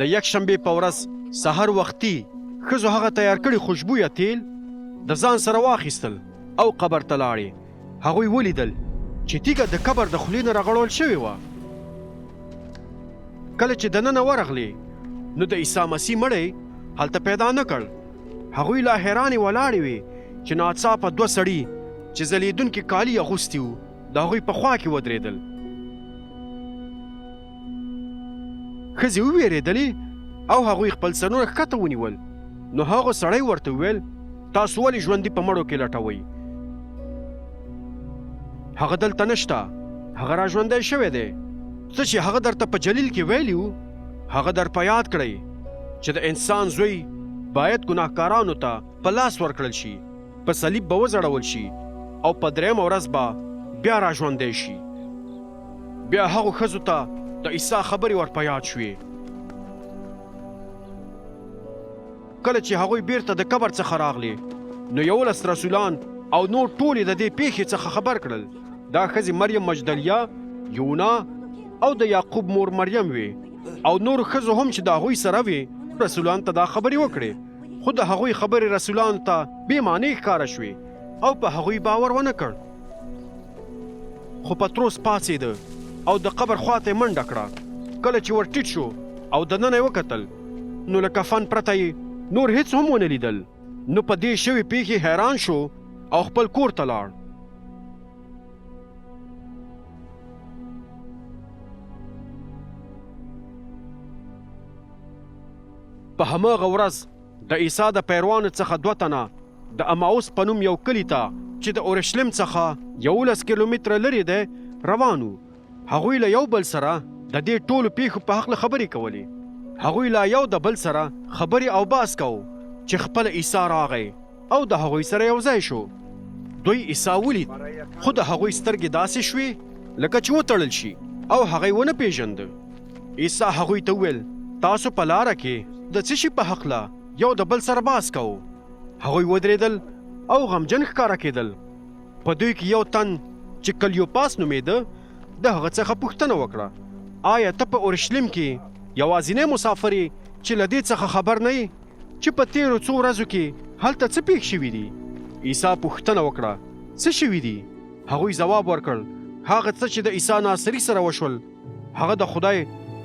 د یک شنبې په ورځ سحر وختي ښځو هغه تیار کړي خوشبویه تیل د ځان سره واخیستل او قبر ته لاړې. هغوی ولیدل چې تیږه د قبر د خولې نه رغړول شوې وه. کله چې دننه ورغلې نو د عیسی مسیح مړی هلته پیدا نه کړ. هغوی لا حیرانې ولاړې وې چې ناڅاپه دوه سړي چې ځلېدونکي کالي اغوستي وو د هغوی په خوا کې ودرېدل. ښځې ووېرېدلې او هغوی خپل سرونه ښکته ونیول. نو هغو سړی ورته وویل تاسو ولې ژوندي په مړو کې لټوئ؟ هغه دلته نشته، هغه را ژوندی شوی دی. څه چې هغه درته په جلیل کې ویلي وو هغه در په یاد کړئ چې د انسان زوی باید ګناهکارانو ته په لاس ورکړل شي، په صلیب به وځړول شي او په درېیمه ورځ به بیا را ژوندی شي. بیا هغو ښځو ته د عیسی خبرې ور په یاد شوې. کله چې هغوی بیرته د قبر څخه راغلې نو 11 رسولان او نور ټول د دې پیښې څخه خبر کړل. دا ښځې مریم مجدلیه، یونا او د یعقوب مور مریم وې او نور ښځو هم چې د هغوی سره وې رسولان ته دا خبرې وکړې. خو د هغوی خبرې رسولانو ته بې معنی ښکاره شوې او په هغوی باور ونه کړ. خو پطرس پاڅېده او د قبر خواته یې منډه کړه. کله چې ور ټیټ شو او دننه یې وکتل نو له کفن پرته یې نور هیڅ هم ونه لیدل. نو په دې شوې پیښې حیران شو او خپل کور ته لاړ. په هماغه ورځ د عیسی د پیروانو څخه 2 تنه د اماوس په نوم یو کلي ته چې د اورشلیم څخه 11 کیلومتره لرې دی روان وو. هغوی له یو بل سره د دې ټولو پیښو په هکله خبرې کولې. هغوی لا یو د بل سره خبرې او بحث کوو چې خپل عیسی راغی او د هغوی سره یو ځای شو. دوی عیسی ولید خو د هغوی سترګې داسې شوې لکه چې وتړل شي او هغه یې ونه پیژنده. عیسی هغوی ته وویل تاسو په لاره کې د څه شي په هکله یو د بل سره بحث کوو؟ هغوی ودرېدل او غمجن ښکاره کېدل. په دوی کې یو تن چې کلیوپاس نومېده د هغه څخه پوښتنه وکړه آیا ته په اورشلیم کې یوازینی مسافر یې چې له دې څخه خبر نه یې چې په تېرو څو ورځو کې هلته څه پېښ شوي دي؟ عیسی پوښتنه وکړه څه شوي دي؟ هغوی ځواب ورکړ هغه څه چې د عیسی ناصري سره وشول هغه د خدای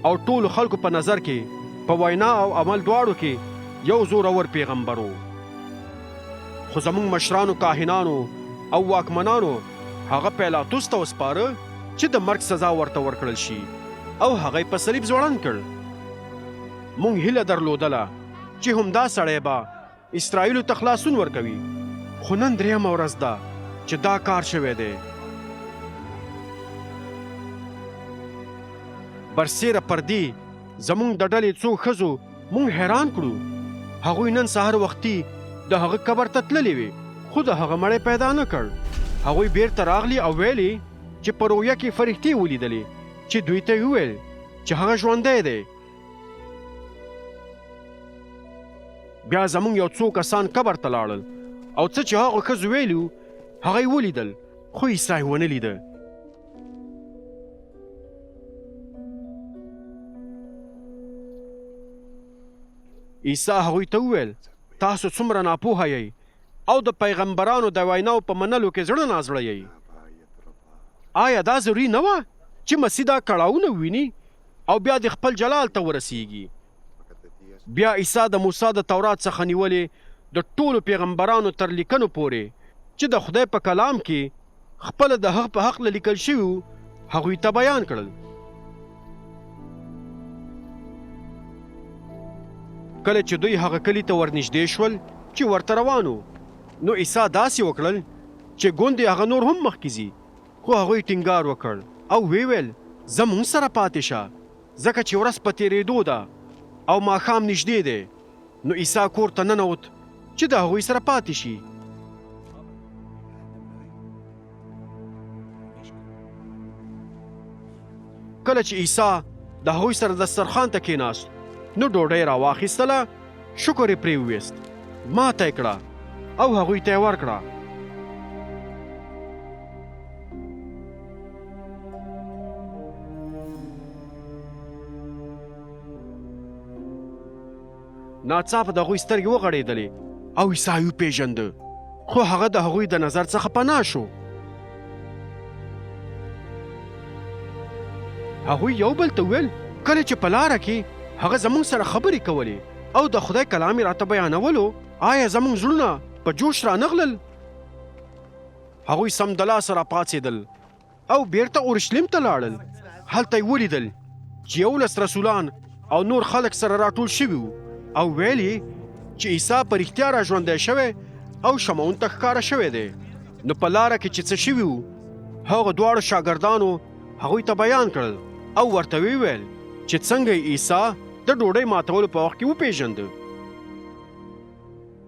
او ټولو خلکو په نظر کې په وینا او عمل دواړو کې یو زورور پیغمبر و. خو زموږ مشرانو کاهنانو او واکمنانو هغه پیلاطوس ته وسپاره چې د مرګ سزا ورته ورکړل شي او هغه یې په صلیب ځوړند کړ. موږ هیله درلودله چې همدا سړی به اسرائیلو ته خلاصون ورکوي، خو نن 3مه ورځ ده چې دا کار شوی دی. برسیره پردې زمونږ د ډلې څو ښځو مونږ حیران کړو. هغوی نن سهار وختي د هغه قبر ته تللې وې خو د هغه مړی پیدا نه کړ. هغوی بیرته راغلي او ویلي چې په رویه کې فرښتې ولیدلې چې دوی ته یې وویل چې هغه ژوندی دی. بیا زمونږ یو څو کسان قبر ته لاړل او څه چې هغو ښځو ویلي هغه یې ولیدل خو عیسی یې ونه لیده. عیسی هغوی ته وویل تاسو څومره ناپوهه یئ او د پیغمبرانو د ویناو په منلو کې زړه نازړه یئ. آیا دا ضروري نه وه چې مسیح دا کړاوونه وویني او بیا د خپل جلال ته ورسیږي؟ بیا عیسی د موسی د تورات څخه نیولې د ټولو پیغمبرانو تر لیکنو پورې چې د خدای په کلام کې خپله د هغه په هکله لیکل شوي هغوی ته بیان کړل. کله چې دوی هغه کلي ته ورنږدې شول چې ورته روان وو نو عیسی داسې وکړل چې ګوندې هغه نور هم مخکې ځي، خو هغوی ټینګار وکړ او ویل زموږ سره پاتې شه ځکه چې ورځ په تېرېدو ده او ماښام نږدې دی. نو عیسی کور ته ننوت چې د هغوی سره پاتې شي. کله چې عیسی د هغوی سره دسترخوان ته کېناست نو ډوډۍ راواخیستله، شکر یې پرې وویست، ماته یې کړه او هغوی ته یې ورکړه. ناڅاپه د هغوی سترګې وغړېدلې او عیسی یې وپېژنده، خو هغه د هغوی د نظر څخه پناه شو. هغوی یو بل ته وویل کله چې په لاره کې هغه زموږ سره خبرې کولې او د خدای کلام یې راته بیانولو، آیا زموږ زړونه په جوش رانغلل؟ هغوی سمدلاسه راپاڅېدل او بیرته اورشلیم ته لاړل. هلته یې ولیدل چې 11 رسولان او نور خلک سره راټول شوي وو او ویل یې چې عیسی په رښتیا را ژوندی شوی او شمعون ته ښکاره شوی دی. نو په لاره کې چې څه شوي وو هغه دواړو شاګردانو هغوی ته بیان کړل او ورته ویل چې څنګه یې عیسی د ډوډۍ ماتولو په وخت کې وپېژنده.